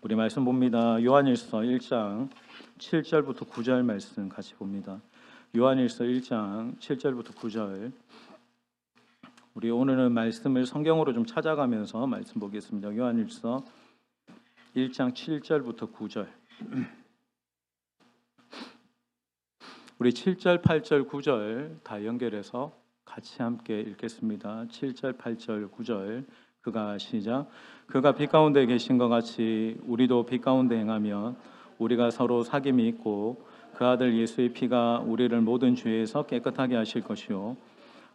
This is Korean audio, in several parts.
우리 말씀 봅니다. 요한일서 1장 7절부터 9절 말씀 같이 봅니다. 요한일서 1장 7절부터 9절. 우리 오늘은 말씀을 성경으로 좀 찾아가면서 말씀 보겠습니다. 요한일서 1장 7절부터 9절. 우리 7절, 8절, 9절 다 연결해서 같이 함께 읽겠습니다. 7절, 8절, 9절. 그가 시작. 그가 빛 가운데 계신 것 같이 우리도 빛 가운데 행하면 우리가 서로 사귐이 있고 그 아들 예수의 피가 우리를 모든 죄에서 깨끗하게 하실 것이요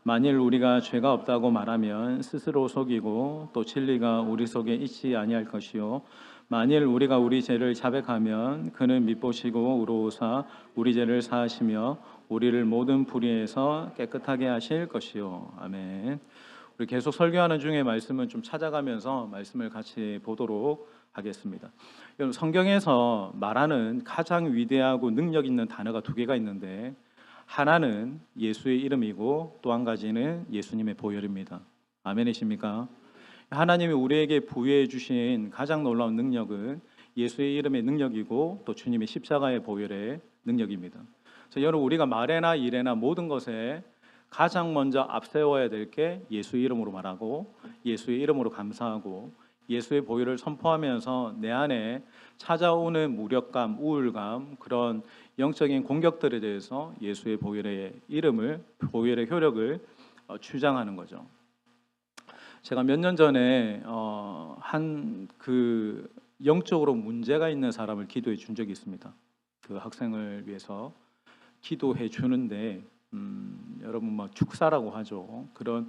만일 우리가 죄가 없다고 말하면 스스로 속이고 또 진리가 우리 속에 있지 아니할 것이요 만일 우리가 우리 죄를 자백하면 그는 밉보시고 의로우사 우리 죄를 사하시며 우리를 모든 불의에서 깨끗하게 하실 것이요. 아멘. 우리 계속 설교하는 중에 말씀은 좀 찾아가면서 말씀을 같이 보도록 하겠습니다. 여러분, 성경에서 말하는 가장 위대하고 능력 있는 단어가 두 개가 있는데 하나는 예수의 이름이고 또 한 가지는 예수님의 보혈입니다. 아멘이십니까? 하나님이 우리에게 부여해 주신 가장 놀라운 능력은 예수의 이름의 능력이고 또 주님의 십자가의 보혈의 능력입니다. 그래서 여러분, 우리가 말에나 일에나 모든 것에 가장 먼저 앞세워야 될 게 예수의 이름으로 말하고 예수의 이름으로 감사하고 예수의 보혈을 선포하면서 내 안에 찾아오는 무력감, 우울감, 그런 영적인 공격들에 대해서 예수의 보혈의 이름을, 보혈의 효력을 주장하는 거죠. 제가 몇 년 전에 한 영적으로 문제가 있는 사람을 기도해 준 적이 있습니다. 그 학생을 위해서 기도해 주는데 여러분 막 축사라고 하죠. 그런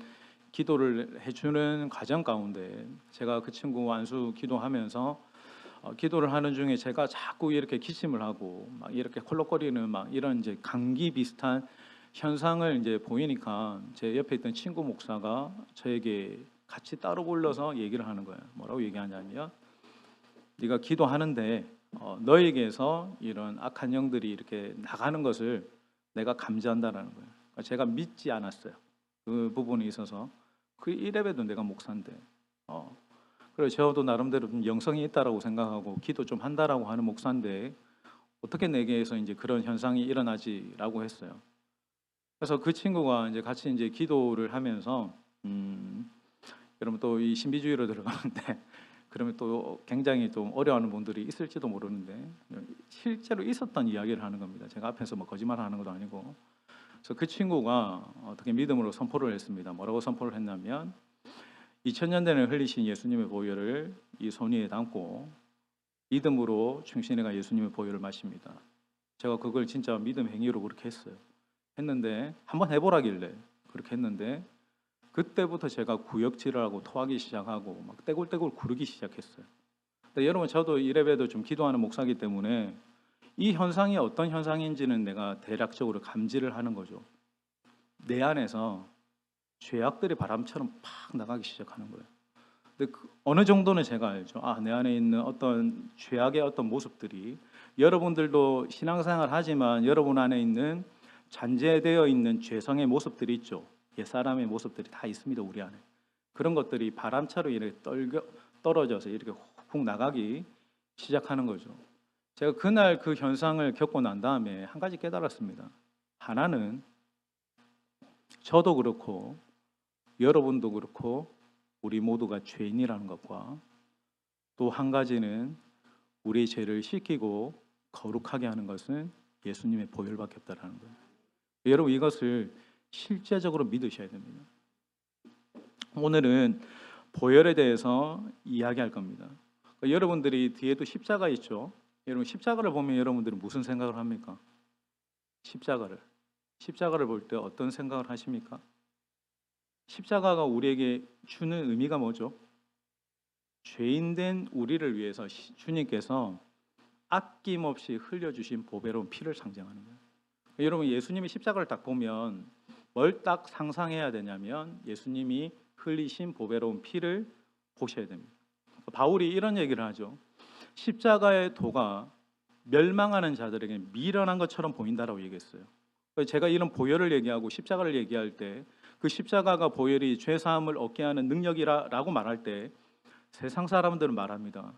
기도를 해주는 과정 가운데 제가 그 친구 안수 기도하면서 기도를 하는 중에 제가 자꾸 이렇게 기침을 하고 막 이렇게 콜록거리는 막 이런 이제 감기 비슷한 현상을 이제 보이니까 제 옆에 있던 친구 목사가 저에게 같이 따로 불러서 얘기를 하는 거예요. 뭐라고 얘기하냐면 네가 기도하는데 너에게서 이런 악한 영들이 이렇게 나가는 것을 내가 감지한다라는 거예요. 제가 믿지 않았어요. 그 부분에 있어서 이래봬도 내가 목사인데 그래서 저도 나름대로 좀 영성이 있다라고 생각하고 기도 좀 한다라고 하는 목사인데 어떻게 내게서 이제 그런 현상이 일어나지라고 했어요. 그래서 그 친구가 이제 같이 이제 기도를 하면서 여러분 또 이 신비주의로 들어가는데 그러면 또 굉장히 좀 어려워하는 분들이 있을지도 모르는데 실제로 있었던 이야기를 하는 겁니다. 제가 앞에서 뭐 거짓말하는 것도 아니고. 그래서 그 친구가 어떻게 믿음으로 선포를 했습니다. 뭐라고 선포를 했냐면 2000년대에 흘리신 예수님의 보혈을 이 손위에 담고 믿음으로 충신이가 예수님의 보혈을 마십니다. 제가 그걸 진짜 믿음 행위로 그렇게 했어요. 했는데 한번 해보라길래 그렇게 했는데 그때부터 제가 구역질을 하고 토하기 시작하고 막 떼굴떼굴 구르기 시작했어요. 근데 여러분, 저도 이래봬도 좀 기도하는 목사이기 때문에 이 현상이 어떤 현상인지는 내가 대략적으로 감지를 하는 거죠. 내 안에서 죄악들이 바람처럼 팍 나가기 시작하는 거예요. 근데 어느 정도는 제가 알죠. 내 안에 있는 어떤 죄악의 어떤 모습들이, 여러분들도 신앙생활 하지만 여러분 안에 있는 잔재되어 있는 죄성의 모습들이 있죠. 옛사람의 모습들이 다 있습니다, 우리 안에. 그런 것들이 바람처럼 이렇게 떨어져서 이렇게 훅 나가기 시작하는 거죠. 제가 그날 그 현상을 겪고 난 다음에 한 가지 깨달았습니다. 하나는 저도 그렇고 여러분도 그렇고 우리 모두가 죄인이라는 것과 또 한 가지는 우리의 죄를 씻기고 거룩하게 하는 것은 예수님의 보혈밖에 없다는 거예요. 여러분, 이것을 실제적으로 믿으셔야 됩니다. 오늘은 보혈에 대해서 이야기할 겁니다. 여러분들이 뒤에도 십자가 있죠. 여러분, 십자가를 보면 여러분들은 무슨 생각을 합니까? 십자가를 볼 때 어떤 생각을 하십니까? 십자가가 우리에게 주는 의미가 뭐죠? 죄인된 우리를 위해서 주님께서 아낌없이 흘려주신 보배로운 피를 상징하는 거예요. 여러분, 예수님이 십자가를 딱 보면 뭘 딱 상상해야 되냐면 예수님이 흘리신 보배로운 피를 보셔야 됩니다. 바울이 이런 얘기를 하죠. 십자가의 도가 멸망하는 자들에게 미련한 것처럼 보인다라고 얘기했어요. 제가 이런 보혈을 얘기하고 십자가를 얘기할 때 그 십자가가 보혈이 죄사함을 얻게 하는 능력이라고 말할 때 세상 사람들은 말합니다.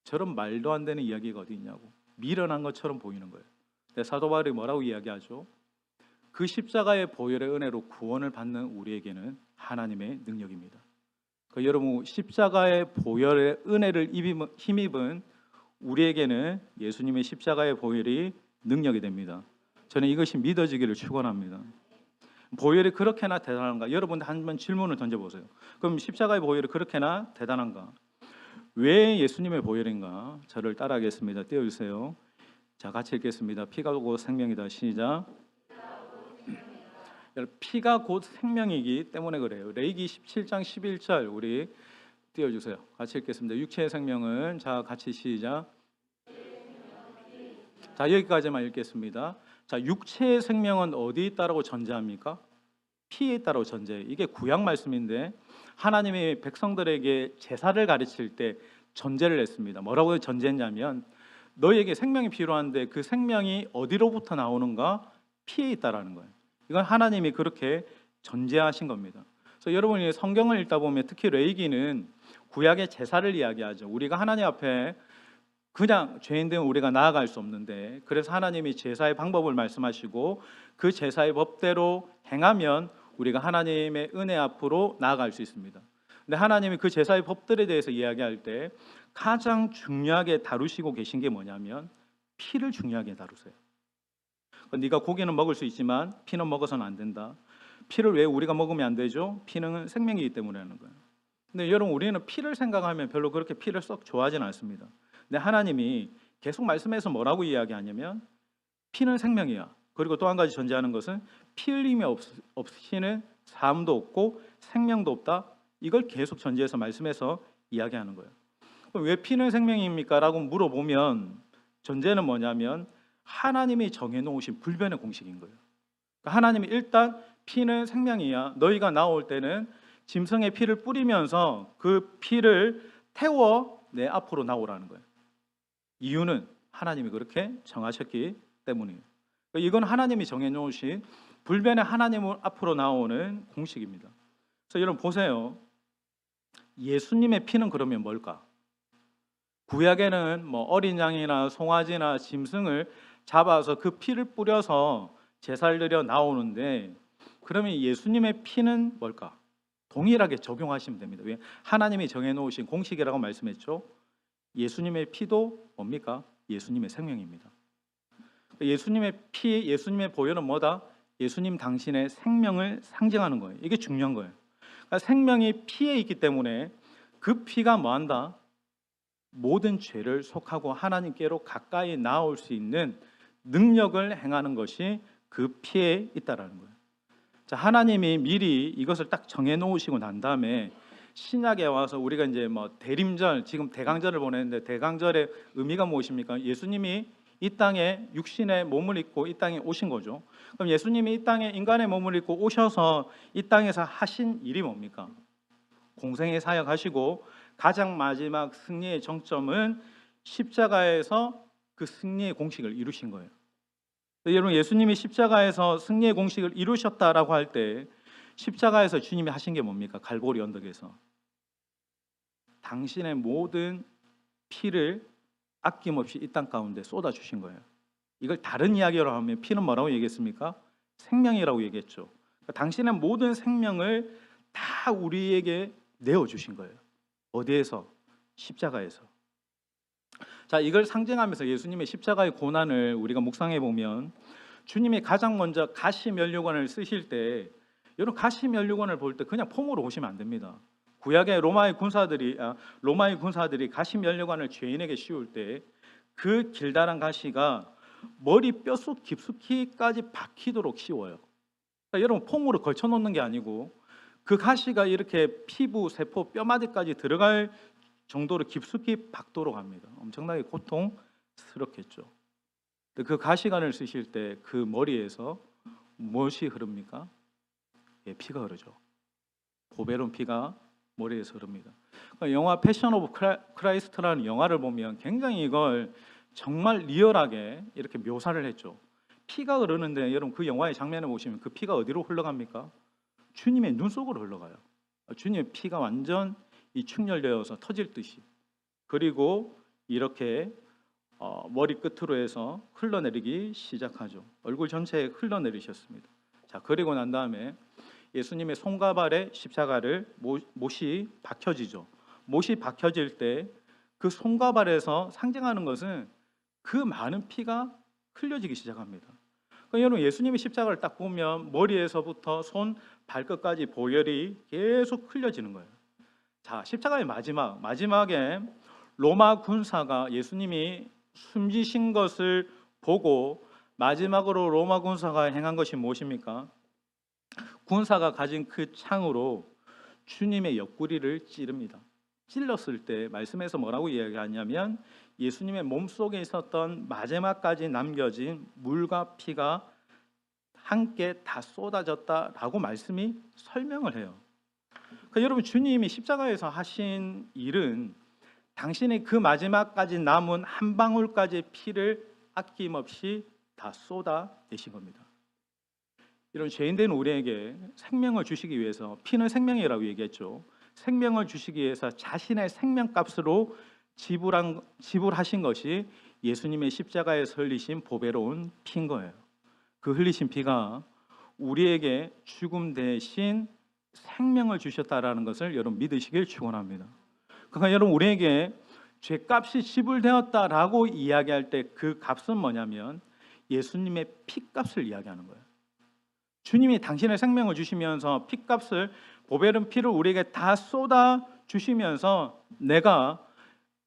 저런 말도 안 되는 이야기가 어디 있냐고 미련한 것처럼 보이는 거예요. 근데 사도 바울이 뭐라고 이야기하죠? 그 십자가의 보혈의 은혜로 구원을 받는 우리에게는 하나님의 능력입니다. 여러분 십자가의 보혈의 은혜를 힘입은 우리에게는 예수님의 십자가의 보혈이 능력이 됩니다. 저는 이것이 믿어지기를 축원합니다. 보혈이 그렇게나 대단한가? 여러분 한번 질문을 던져보세요. 그럼 십자가의 보혈이 그렇게나 대단한가? 왜 예수님의 보혈인가? 저를 따라하겠습니다. 띄워주세요. 자, 같이 읽겠습니다. 피가 곧 생명이다. 시작. 피가 곧 생명이기 때문에 그래요. 레위기 17장 11절 우리 띄워주세요. 같이 읽겠습니다. 육체의 생명은 자 같이 시작. 자 여기까지만 읽겠습니다. 자 육체의 생명은 어디에 있다라고 전제합니까? 피에 있다라고 전제해요. 이게 구약 말씀인데 하나님이 백성들에게 제사를 가르칠 때 전제를 했습니다. 뭐라고 전제했냐면 너희에게 생명이 필요한데 그 생명이 어디로부터 나오는가? 피에 있다라는 거예요. 이건 하나님이 그렇게 전제하신 겁니다. 그래서 여러분이 성경을 읽다 보면 특히 레위기는 구약의 제사를 이야기하죠. 우리가 하나님 앞에 그냥 죄인된 우리가 나아갈 수 없는데 그래서 하나님이 제사의 방법을 말씀하시고 그 제사의 법대로 행하면 우리가 하나님의 은혜 앞으로 나아갈 수 있습니다. 근데 하나님이 그 제사의 법들에 대해서 이야기할 때 가장 중요하게 다루시고 계신 게 뭐냐면 피를 중요하게 다루세요. 네가 고기는 먹을 수 있지만 피는 먹어서는 안 된다. 피를 왜 우리가 먹으면 안 되죠? 피는 생명이기 때문에 하는 거예요. 근데 여러분 우리는 피를 생각하면 별로 그렇게 피를 썩 좋아하지는 않습니다. 근데 하나님이 계속 말씀에서 뭐라고 이야기하냐면 피는 생명이야. 그리고 또 한 가지 전제하는 것은 피 흘림이 없이는 삶도 없고 생명도 없다. 이걸 계속 전제해서 말씀에서 이야기하는 거예요. 그럼 왜 피는 생명입니까? 라고 물어보면 전제는 뭐냐면 하나님이 정해놓으신 불변의 공식인 거예요. 그러니까 하나님이 일단 피는 생명이야. 너희가 나올 때는 짐승의 피를 뿌리면서 그 피를 태워 내 앞으로 나오라는 거예요. 이유는 하나님이 그렇게 정하셨기 때문이에요. 이건 하나님이 정해놓으신 불변의 하나님 앞으로 나오는 공식입니다. 그래서 여러분 보세요. 예수님의 피는 그러면 뭘까? 구약에는 어린 양이나 송아지나 짐승을 잡아서 그 피를 뿌려서 제사를 드려 나오는데 그러면 예수님의 피는 뭘까? 동일하게 적용하시면 됩니다. 왜? 하나님이 정해놓으신 공식이라고 말씀했죠. 예수님의 피도 뭡니까? 예수님의 생명입니다. 예수님의 피, 예수님의 보혈은 뭐다? 예수님 당신의 생명을 상징하는 거예요. 이게 중요한 거예요. 그러니까 생명이 피에 있기 때문에 그 피가 뭐한다? 모든 죄를 속하고 하나님께로 가까이 나올 수 있는 능력을 행하는 것이 그 피에 있다라는 거예요. 자, 하나님이 미리 이것을 딱 정해 놓으시고 난 다음에 신약에 와서 우리가 이제 대림절, 지금 대강절을 보내는데 대강절의 의미가 무엇입니까? 예수님이 이 땅에 육신의 몸을 입고 이 땅에 오신 거죠. 그럼 예수님이 이 땅에 인간의 몸을 입고 오셔서 이 땅에서 하신 일이 뭡니까? 공생의 사역하시고 가장 마지막 승리의 정점은 십자가에서 그 승리의 공식을 이루신 거예요. 여러분 예수님이 십자가에서 승리의 공식을 이루셨다라고 할 때 십자가에서 주님이 하신 게 뭡니까? 갈보리 언덕에서 당신의 모든 피를 아낌없이 이 땅 가운데 쏟아주신 거예요. 이걸 다른 이야기로 하면 피는 뭐라고 얘기했습니까? 생명이라고 얘기했죠. 그러니까 당신의 모든 생명을 다 우리에게 내어주신 거예요. 어디에서? 십자가에서. 자, 이걸 상징하면서 예수님의 십자가의 고난을 우리가 묵상해 보면 주님이 가장 먼저 가시면류관을 쓰실 때 여러분 가시면류관을 볼 때 그냥 폼으로 보시면 안 됩니다. 구약의 로마의 군사들이 가시면류관을 죄인에게 씌울 때 그 길다란 가시가 머리 뼛속 깊숙이까지 박히도록 씌워요. 그러니까 여러분 폼으로 걸쳐 놓는 게 아니고 그 가시가 이렇게 피부, 세포, 뼈마디까지 들어갈 정도로 깊숙이 박도록 합니다. 엄청나게 고통스럽겠죠. 그 가시관을 쓰실 때 그 머리에서 무엇이 흐릅니까? 예, 피가 흐르죠. 보배로운 피가 머리에서 흐릅니다. 영화 패션 오브 크라이스트라는 영화를 보면 굉장히 이걸 정말 리얼하게 이렇게 묘사를 했죠. 피가 흐르는데 여러분 그 영화의 장면을 보시면 그 피가 어디로 흘러갑니까? 주님의 눈 속으로 흘러가요. 주님의 피가 완전 이 충혈되어서 터질 듯이. 그리고 이렇게 머리 끝으로 해서 흘러내리기 시작하죠. 얼굴 전체에 흘러내리셨습니다. 자, 그리고 난 다음에 예수님의 손과 발에 십자가를 못이 박혀지죠. 못이 박혀질 때 그 손과 발에서 상징하는 것은 그 많은 피가 흘려지기 시작합니다. 그러니까 여러분, 예수님의 십자가를 딱 보면 머리에서부터 손 발끝까지 보혈이 계속 흘려지는 거예요. 자, 십자가의 마지막에 로마 군사가 예수님이 숨지신 것을 보고 마지막으로 로마 군사가 행한 것이 무엇입니까? 군사가 가진 그 창으로 주님의 옆구리를 찌릅니다. 찔렀을 때 말씀에서 뭐라고 이야기하냐면 예수님의 몸속에 있었던 마지막까지 남겨진 물과 피가 함께 다 쏟아졌다라고 말씀이 설명을 해요. 그러니까 여러분, 주님이 십자가에서 하신 일은 당신의 그 마지막까지 남은 한 방울까지의 피를 아낌없이 다 쏟아내신 겁니다. 이런 죄인된 우리에게 생명을 주시기 위해서, 피는 생명이라고 얘기했죠. 생명을 주시기 위해서 자신의 생명값으로 지불하신 것이 예수님의 십자가에서 흘리신 보배로운 피인 거예요. 그 흘리신 피가 우리에게 죽음 대신 생명을 주셨다라는 것을 여러분 믿으시길 축원합니다. 그러니까 여러분, 우리에게 죄값이 지불되었다라고 이야기할 때 그 값은 뭐냐면 예수님의 피값을 이야기하는 거예요. 주님이 당신의 생명을 주시면서 피값을, 보배른 피를 우리에게 다 쏟아 주시면서 내가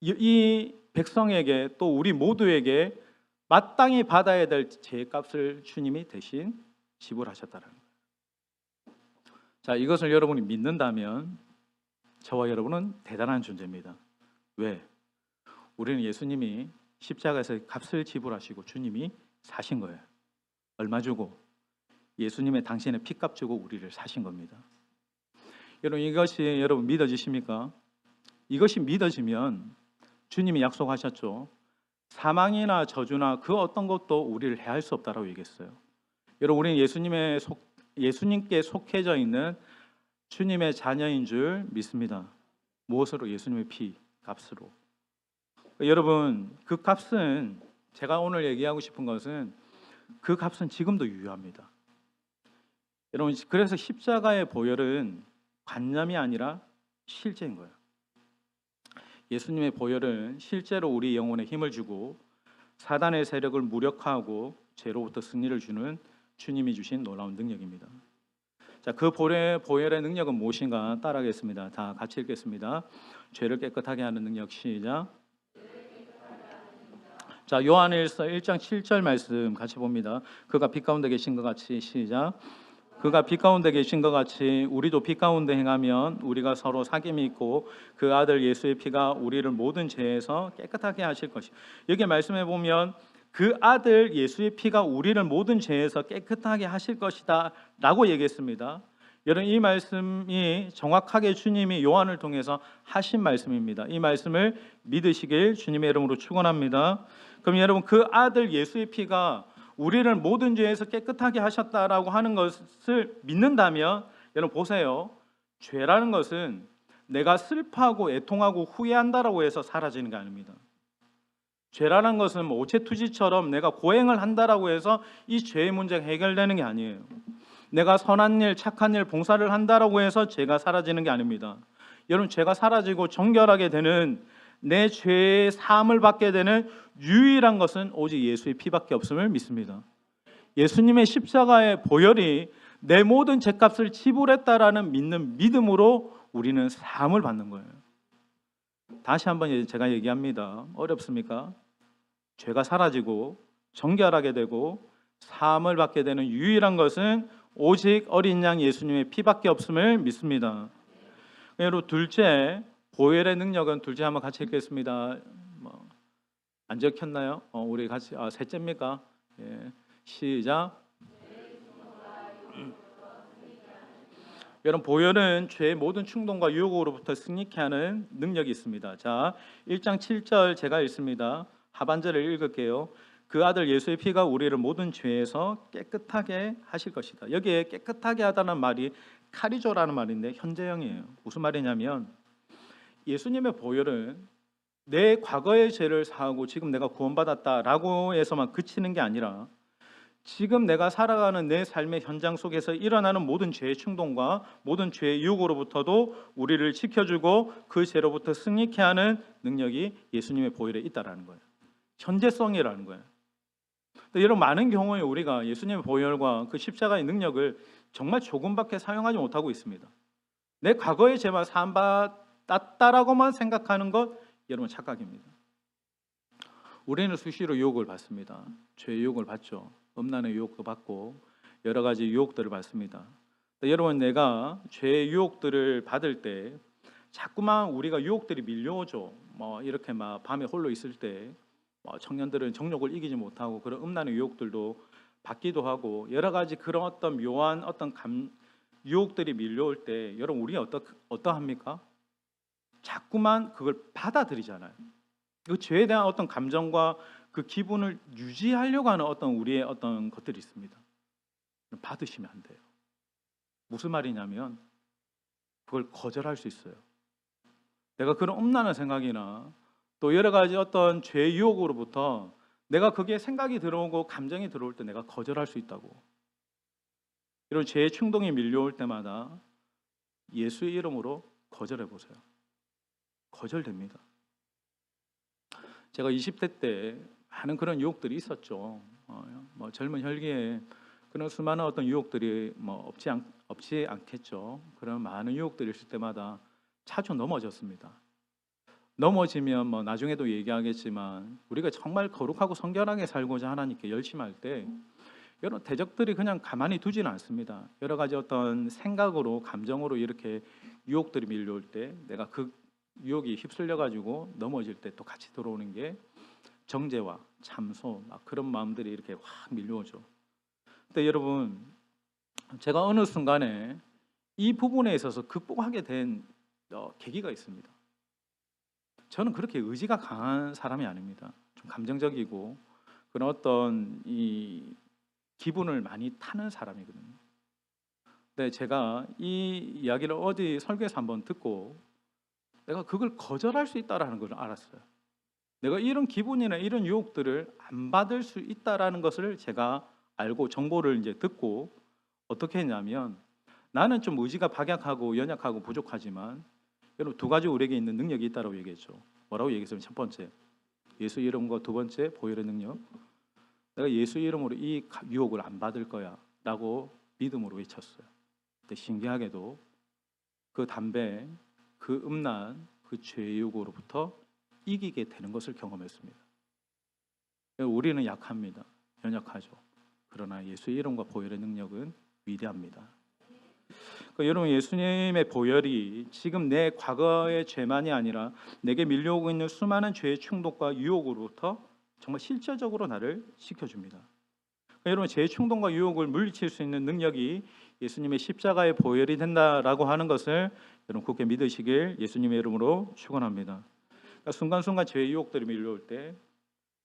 이 백성에게 또 우리 모두에게 마땅히 받아야 될 죄값을 주님이 대신 지불하셨다는 거예요. 자, 이것을 여러분이 믿는다면 저와 여러분은 대단한 존재입니다. 왜? 우리는 예수님이 십자가에서 값을 지불하시고 주님이 사신 거예요. 얼마 주고? 예수님의 당신의 피값 주고 우리를 사신 겁니다. 여러분, 이것이 여러분 믿어지십니까? 이것이 믿어지면 주님이 약속하셨죠. 사망이나 저주나 그 어떤 것도 우리를 해할 수 없다라고 얘기했어요. 여러분, 우리는 예수님께 속해져 있는 주님의 자녀인 줄 믿습니다. 무엇으로? 예수님의 피 값으로. 여러분, 그 값은, 제가 오늘 얘기하고 싶은 것은 그 값은 지금도 유효합니다. 여러분, 그래서 십자가의 보혈은 관념이 아니라 실제인 거예요. 예수님의 보혈은 실제로 우리 영혼에 힘을 주고 사단의 세력을 무력화하고 죄로부터 승리를 주는 주님이 주신 놀라운 능력입니다. 자, 그 보혈의 능력은 무엇인가 따라하겠습니다. 다 같이 읽겠습니다. 죄를 깨끗하게 하는 능력. 시작. 자, 요한일서 1장 7절 말씀 같이 봅니다. 그가 빛 가운데 계신 것 같이. 시작. 그가 빛 가운데 계신 것 같이 우리도 빛 가운데 행하면 우리가 서로 사귐이 있고 그 아들 예수의 피가 우리를 모든 죄에서 깨끗하게 하실 것이. 여기 말씀해 보면 그 아들 예수의 피가 우리를 모든 죄에서 깨끗하게 하실 것이다 라고 얘기했습니다. 여러분, 이 말씀이 정확하게 주님이 요한을 통해서 하신 말씀입니다. 이 말씀을 믿으시길 주님의 이름으로 축원합니다. 그럼 여러분, 그 아들 예수의 피가 우리를 모든 죄에서 깨끗하게 하셨다라고 하는 것을 믿는다면 여러분 보세요. 죄라는 것은 내가 슬퍼하고 애통하고 후회한다라고 해서 사라지는 게 아닙니다. 죄라는 것은 뭐 오체투지처럼 내가 고행을 한다라고 해서 이 죄의 문제가 해결되는 게 아니에요. 내가 선한 일, 착한 일, 봉사를 한다라고 해서 죄가 사라지는 게 아닙니다. 여러분, 죄가 사라지고 정결하게 되는, 내 죄의 사함을 받게 되는 유일한 것은 오직 예수의 피밖에 없음을 믿습니다. 예수님의 십자가의 보혈이 내 모든 죄값을 지불했다라는 믿는 믿음으로 우리는 사함을 받는 거예요. 다시 한번 제가 얘기합니다. 어렵습니까? 죄가 사라지고 정결하게 되고 사함을 받게 되는 유일한 것은 오직 어린 양 예수님의 피밖에 없음을 믿습니다. 여러분, 둘째, 보혈의 능력은 둘째 한번 같이 읽겠습니다. 안 적혔나요? 우리 같이, 셋째입니까? 예. 시작. 여러분, 보혈은 죄의 모든 충동과 유혹으로부터 승리케 하는 능력이 있습니다. 자, 1장 7절 제가 읽습니다. 하반절을 읽을게요. 그 아들 예수의 피가 우리를 모든 죄에서 깨끗하게 하실 것이다. 여기에 깨끗하게 하다는 말이 카리조라는 말인데 현재형이에요. 무슨 말이냐면 예수님의 보혈은 내 과거의 죄를 사하고 지금 내가 구원받았다라고 해서만 그치는 게 아니라 지금 내가 살아가는 내 삶의 현장 속에서 일어나는 모든 죄의 충동과 모든 죄의 유혹으로부터도 우리를 지켜주고 그 죄로부터 승리케 하는 능력이 예수님의 보혈에 있다라는 거예요. 현재성이라는 거예요. 이런 많은 경우에 우리가 예수님의 보혈과 그 십자가의 능력을 정말 조금밖에 사용하지 못하고 있습니다. 내 과거의 죄만 사함받았다라고만 생각하는 것, 여러분 착각입니다. 우리는 수시로 유혹을 받습니다. 죄의 유혹을 받죠. 음란의 유혹도 받고 여러 가지 유혹들을 받습니다. 여러분, 내가 죄의 유혹들을 받을 때 자꾸만 우리가 유혹들이 밀려오죠. 이렇게 막 밤에 홀로 있을 때 청년들은 정욕을 이기지 못하고 그런 음란의 유혹들도 받기도 하고 여러 가지 그런 어떤 묘한 어떤 유혹들이 밀려올 때 여러분 우리가 어떠합니까? 자꾸만 그걸 받아들이잖아요. 그 죄에 대한 어떤 감정과 그 기분을 유지하려고 하는 어떤 우리의 어떤 것들이 있습니다. 받으시면 안 돼요. 무슨 말이냐면 그걸 거절할 수 있어요. 내가 그런 음란한 생각이나 또 여러 가지 어떤 죄의 유혹으로부터 내가 그게 생각이 들어오고 감정이 들어올 때 내가 거절할 수 있다고. 이런 죄의 충동이 밀려올 때마다 예수의 이름으로 거절해 보세요. 거절됩니다. 제가 20대 때 많은 그런 유혹들이 있었죠. 젊은 혈기에 그런 수많은 어떤 유혹들이 없지 않겠죠. 그런 많은 유혹들이 있을 때마다 자주 넘어졌습니다. 넘어지면 나중에도 얘기하겠지만 우리가 정말 거룩하고 성결하게 살고자 하나님께 열심할 때 여러 대적들이 그냥 가만히 두지는 않습니다. 여러 가지 어떤 생각으로 감정으로 이렇게 유혹들이 밀려올 때 내가 그 유혹이 휩쓸려 가지고 넘어질 때 또 같이 들어오는 게 정죄와 참소 그런 마음들이 이렇게 확 밀려오죠. 근데 여러분, 제가 어느 순간에 이 부분에 있어서 극복하게 된 계기가 있습니다. 저는 그렇게 의지가 강한 사람이 아닙니다. 좀 감정적이고 그런 어떤 이 기분을 많이 타는 사람이거든요. 근데 제가 이 이야기를 어디 설교에서 한번 듣고 내가 그걸 거절할 수 있다라는 걸 알았어요. 내가 이런 기분이나 이런 유혹들을 안 받을 수 있다라는 것을 제가 알고 정보를 이제 듣고 어떻게 했냐면 나는 좀 의지가 박약하고 연약하고 부족하지만 여러분 두 가지 우리에게 있는 능력이 있다고 얘기했죠. 뭐라고 얘기했어요? 첫 번째, 예수 이름과 두 번째, 보혈의 능력. 내가 예수 이름으로 이 유혹을 안 받을 거야 라고 믿음으로 외쳤어요. 근데 신기하게도 그 담배, 그 음란, 그 죄의 유혹으로부터 이기게 되는 것을 경험했습니다. 우리는 약합니다. 연약하죠. 그러나 예수의 이름과 보혈의 능력은 위대합니다. 여러분, 예수님의 보혈이 지금 내 과거의 죄만이 아니라 내게 밀려오고 있는 수많은 죄의 충동과 유혹으로부터 정말 실질적으로 나를 지켜줍니다. 여러분, 죄의 충동과 유혹을 물리칠 수 있는 능력이 예수님의 십자가의 보혈이 된다라고 하는 것을 여러분 굳게 믿으시길 예수님의 이름으로 축원합니다. 순간순간 죄의 유혹들이 밀려올 때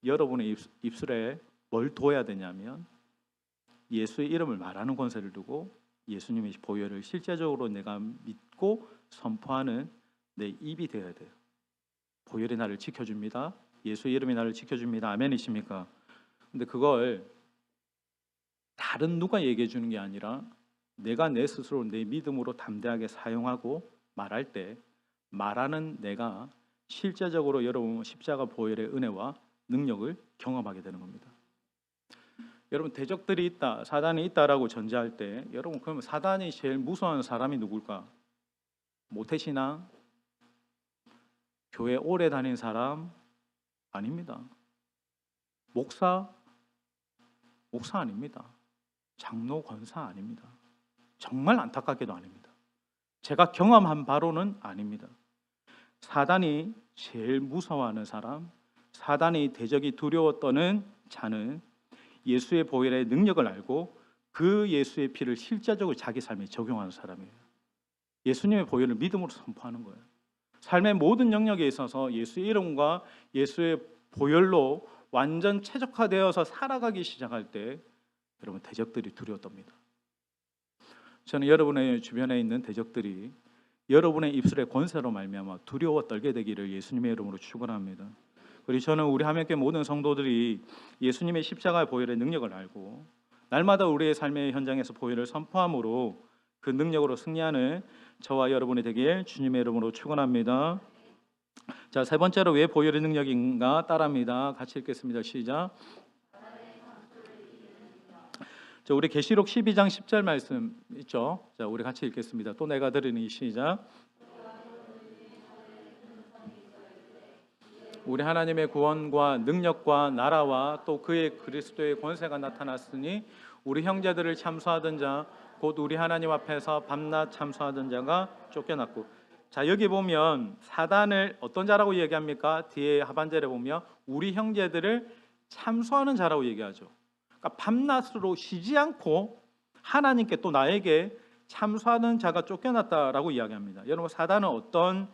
여러분의 입술에 뭘 둬야 되냐면 예수의 이름을 말하는 권세를 두고 예수님의 보혈을 실제적으로 내가 믿고 선포하는 내 입이 되어야 돼요. 보혈이 나를 지켜줍니다. 예수의 이름이 나를 지켜줍니다. 아멘이십니까? 근데 그걸 다른 누가 얘기해 주는 게 아니라 내가 내 스스로 내 믿음으로 담대하게 사용하고 말할 때 말하는 내가 실제적으로 여러분 십자가 보혈의 은혜와 능력을 경험하게 되는 겁니다. 여러분, 대적들이 있다, 사단이 있다라고 전제할 때 여러분 그러면 사단이 제일 무서워하는 사람이 누굴까? 모태신앙, 교회 오래 다닌 사람 아닙니다. 목사 아닙니다. 장로, 권사 아닙니다. 정말 안타깝게도 아닙니다. 제가 경험한 바로는 아닙니다. 사단이 제일 무서워하는 사람, 사단이 대적이 두려워 떠는 자는 예수의 보혈의 능력을 알고 그 예수의 피를 실제적으로 자기 삶에 적용하는 사람이에요. 예수님의 보혈을 믿음으로 선포하는 거예요. 삶의 모든 영역에 있어서 예수의 이름과 예수의 보혈로 완전 최적화되어서 살아가기 시작할 때 여러분 대적들이 두려워 떱니다. 저는 여러분의 주변에 있는 대적들이 여러분의 입술의 권세로 말미암아 두려워 떨게 되기를 예수님의 이름으로 축원합니다. 그리고 저는 우리 하나님께 모든 성도들이 예수님의 십자가의 보혈의 능력을 알고 날마다 우리의 삶의 현장에서 보혈을 선포함으로 그 능력으로 승리하는 저와 여러분이 되길 주님의 이름으로 축원합니다. 자, 세 번째로 왜 보혈의 능력인가 따라합니다. 같이 읽겠습니다. 시작. 자, 우리 계시록 12장 10절 말씀 있죠? 자, 우리 같이 읽겠습니다. 또 내가 들으니 시작. 우리 하나님의 구원과 능력과 나라와 또 그의 그리스도의 권세가 나타났으니 우리 형제들을 참소하던 자 곧 우리 하나님 앞에서 밤낮 참소하던 자가 쫓겨났고. 자, 여기 보면 사단을 어떤 자라고 얘기합니까? 뒤에 하반절에 보면 우리 형제들을 참소하는 자라고 얘기하죠. 그러니까 밤낮으로 쉬지 않고 하나님께 또 나에게 참소하는 자가 쫓겨났다라고 이야기합니다. 여러분, 사단은 어떤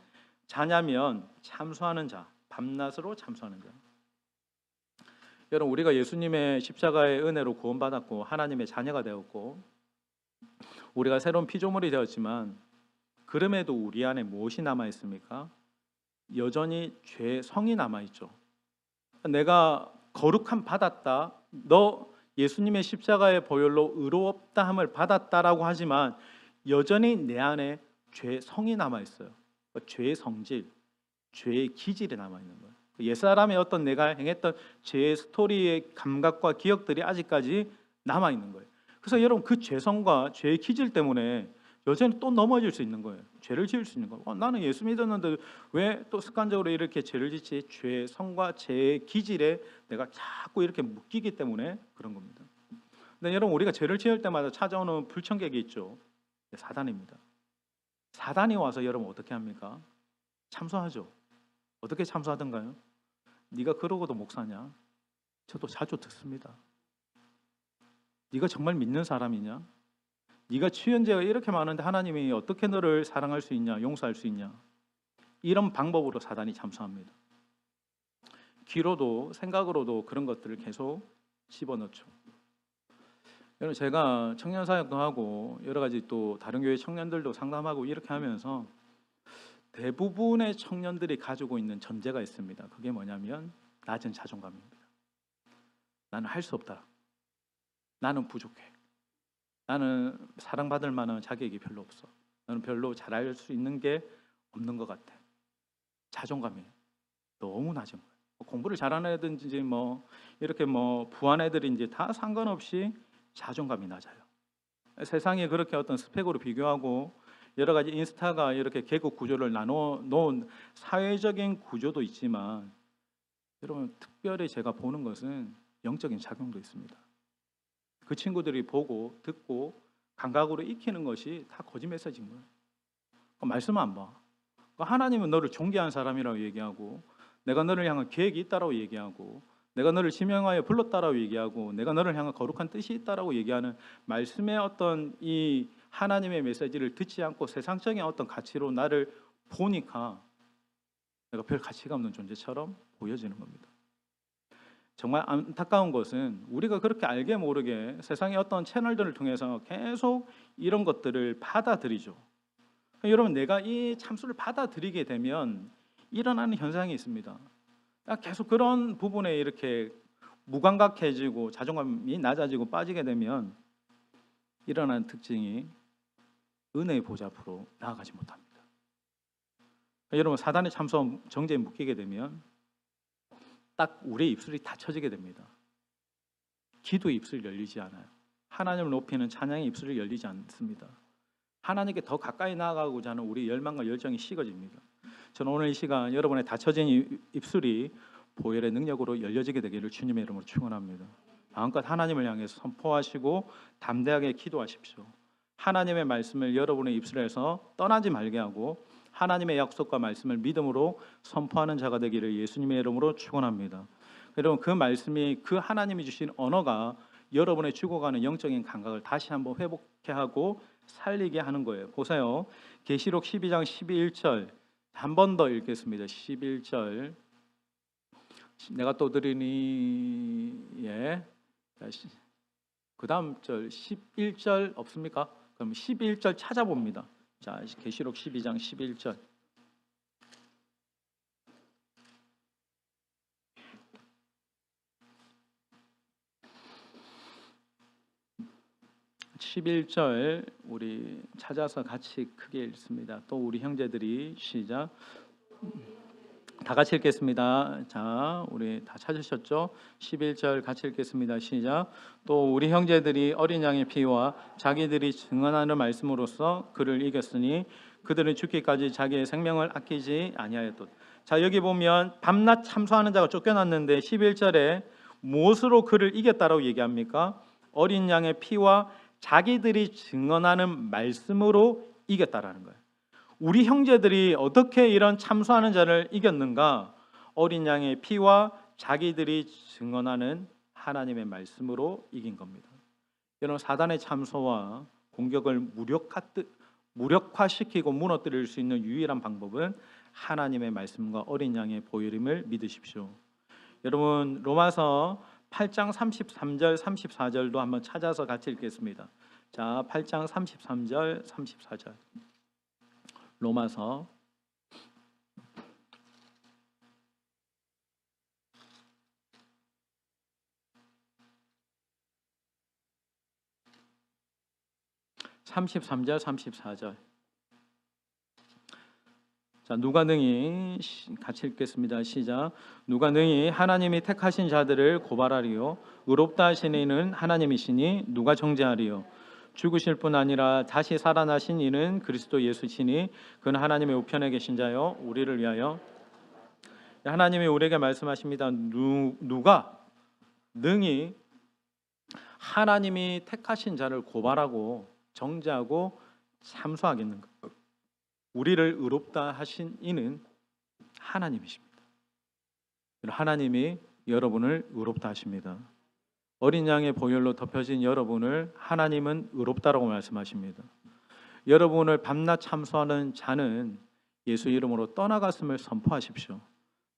자냐면 참소하는 자, 밤낮으로 참소하는 자. 여러분, 우리가 예수님의 십자가의 은혜로 구원받았고 하나님의 자녀가 되었고 우리가 새로운 피조물이 되었지만 그럼에도 우리 안에 무엇이 남아있습니까? 여전히 죄의 성이 남아있죠. 내가 거룩함 받았다, 너 예수님의 십자가의 보혈로 의롭다 함을 받았다라고 하지만 여전히 내 안에 죄의 성이 남아있어요. 죄의 성질, 죄의 기질이 남아있는 거예요. 옛사람의 어떤 내가 행했던 죄의 스토리의 감각과 기억들이 아직까지 남아있는 거예요. 그래서 여러분, 그 죄성과 죄의 기질 때문에 여전히 또 넘어질 수 있는 거예요. 죄를 지을 수 있는 거예요. 나는 예수 믿었는데 왜 또 습관적으로 이렇게 죄를 짓지? 죄의 성과 죄의 기질에 내가 자꾸 이렇게 묶이기 때문에 그런 겁니다. 근데 여러분, 우리가 죄를 지을 때마다 찾아오는 불청객이 있죠. 사단입니다. 사단이 와서 여러분 어떻게 합니까? 참소하죠. 어떻게 참소하던가요? 네가 그러고도 목사냐? 저도 자주 듣습니다. 네가 정말 믿는 사람이냐? 네가 취한 죄가 이렇게 많은데 하나님이 어떻게 너를 사랑할 수 있냐? 용서할 수 있냐? 이런 방법으로 사단이 참소합니다. 귀로도 생각으로도 그런 것들을 계속 집어넣죠. 여러분, 제가 청년 사역도 하고 여러 가지 또 다른 교회 청년들도 상담하고 이렇게 하면서 대부분의 청년들이 가지고 있는 전제가 있습니다. 그게 뭐냐면 낮은 자존감입니다. 나는 할 수 없다. 나는 부족해. 나는 사랑받을 만한 자격이 별로 없어. 나는 별로 잘할 수 있는 게 없는 것 같아. 자존감이 너무 낮은 거예요. 공부를 잘하는 애든지 뭐 이렇게 뭐 부한 애들인지 다 상관없이 자존감이 낮아요. 세상에 그렇게 어떤 스펙으로 비교하고 여러 가지 인스타가 이렇게 계급 구조를 나눠 놓은 사회적인 구조도 있지만 여러분, 특별히 제가 보는 것은 영적인 작용도 있습니다. 그 친구들이 보고 듣고 감각으로 익히는 것이 다 거짓 메시지인 거예요. 말씀 안 봐. 하나님은 너를 존귀한 사람이라고 얘기하고 내가 너를 향한 계획이 있다라고 얘기하고 내가 너를 지명하여 불렀다라고 얘기하고 내가 너를 향한 거룩한 뜻이 있다라고 얘기하는 말씀의 어떤 이 하나님의 메시지를 듣지 않고 세상적인 어떤 가치로 나를 보니까 내가 별 가치가 없는 존재처럼 보여지는 겁니다. 정말 안타까운 것은 우리가 그렇게 알게 모르게 세상의 어떤 채널들을 통해서 계속 이런 것들을 받아들이죠. 여러분, 내가 이 참수를 받아들이게 되면 일어나는 현상이 있습니다. 계속 그런 부분에 이렇게 무감각해지고 자존감이 낮아지고 빠지게 되면 일어나는 특징이 은혜의 보좌 앞으로 나아가지 못합니다. 여러분, 사단의 참소 정죄에 묶이게 되면 딱 우리의 입술이 닫혀지게 됩니다. 기도의 입술이 열리지 않아요. 하나님을 높이는 찬양의 입술이 열리지 않습니다. 하나님께 더 가까이 나아가고자 하는 우리 열망과 열정이 식어집니다. 저는 오늘 이 시간 여러분의 닫혀진 입술이 보혈의 능력으로 열려지게 되기를 주님의 이름으로 축원합니다. 마음껏 하나님을 향해서 선포하시고 담대하게 기도하십시오. 하나님의 말씀을 여러분의 입술에서 떠나지 말게 하고 하나님의 약속과 말씀을 믿음으로 선포하는 자가 되기를 예수님의 이름으로 축원합니다. 여러분, 그 말씀이 그 하나님이 주신 언어가 여러분의 죽어가는 영적인 감각을 다시 한번 회복케 하고 살리게 하는 거예요. 보세요. 계시록 12장 11절 한 번 더 읽겠습니다. 11절 내가 또 들으니 그 다음 절 11절 없습니까? 그럼 11절 찾아봅니다. 자, 계시록 12장 11절. (11절) 우리 찾아서 같이 크게 읽습니다. 또 우리 형제들이 시작. 다 같이 읽겠습니다. 자, 우리 다 찾으셨죠? 11절 같이 읽겠습니다. 시작. 또 우리 형제들이 어린 양의 피와 자기들이 증언하는 말씀으로써 그를 이겼으니 그들은 죽기까지 자기의 생명을 아끼지 아니하였도다. 자, 여기 보면 밤낮 참소하는 자가 쫓겨났는데 11절에 무엇으로 그를 이겼다라고 얘기합니까? 어린 양의 피와 자기들이 증언하는 말씀으로 이겼다라는 거예요. 우리 형제들이 어떻게 이런 참소하는 자를 이겼는가? 어린 양의 피와 자기들이 증언하는 하나님의 말씀으로 이긴 겁니다. 여러분, 사단의 참소와 공격을 무력화시키고 무너뜨릴 수 있는 유일한 방법은 하나님의 말씀과 어린 양의 보혈임을 믿으십시오. 여러분, 로마서 8장 33절 34절도 한번 찾아서 같이 읽겠습니다. 자, 8장 33절 34절. 로마서 33절 34절. 자, 누가 능히 같이 읽겠습니다. 시작. 누가 능히 하나님이 택하신 자들을 고발하리요? 의롭다 하신 이는 하나님이시니 누가 정죄하리요? 죽으실 뿐 아니라 다시 살아나신 이는 그리스도 예수시니 그는 하나님의 우편에 계신 자요 우리를 위하여. 하나님이 우리에게 말씀하십니다. 누가 능히 하나님이 택하신 자를 고발하고 정죄하고 참소하겠는가? 우리를 의롭다 하신 이는 하나님이십니다. 하나님이 여러분을 의롭다 하십니다. 어린 양의 보혈로 덮여진 여러분을 하나님은 의롭다라고 말씀하십니다. 여러분을 밤낮 참소하는 자는 예수 이름으로 떠나갔음을 선포하십시오.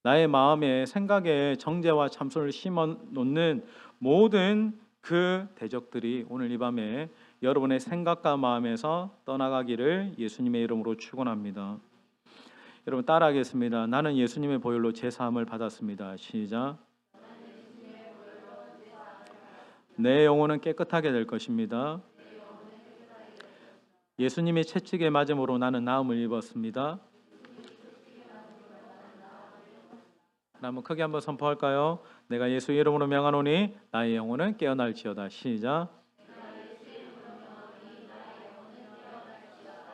나의 마음에 생각에 정죄와 참소를 심어놓는 모든 그 대적들이 오늘 이 밤에 여러분의 생각과 마음에서 떠나가기를 예수님의 이름으로 축원합니다. 여러분 따라하겠습니다. 나는 예수님의 보혈로 제사함을 받았습니다. 시작. 내 영혼은 깨끗하게 될 것입니다. 예수님이 채찍에 맞음으로 나는 나음을 입었습니다. 한번 크게 한번 선포할까요? 내가 예수 이름으로 명하노니 나의 영혼은 깨어날지어다. 시작.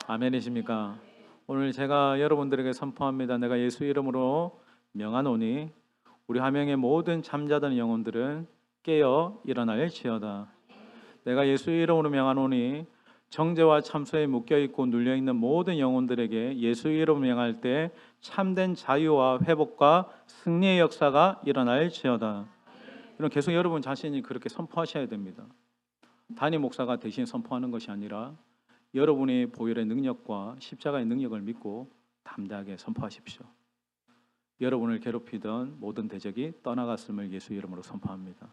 아멘이십니까? 오늘 제가 여러분들에게 선포합니다. 내가 예수 이름으로 명하노니 우리 화명의 모든 잠자던 영혼들은 깨어 일어날지어다. 내가 예수 이름으로 명하노니 정죄와 참소에 묶여있고 눌려있는 모든 영혼들에게 예수 이름으로 명할 때 참된 자유와 회복과 승리의 역사가 일어날지어다. 이런 계속 여러분 자신이 그렇게 선포하셔야 됩니다. 단임 목사가 대신 선포하는 것이 아니라 여러분이 보혈의 능력과 십자가의 능력을 믿고 담대하게 선포하십시오. 여러분을 괴롭히던 모든 대적이 떠나갔음을 예수 이름으로 선포합니다.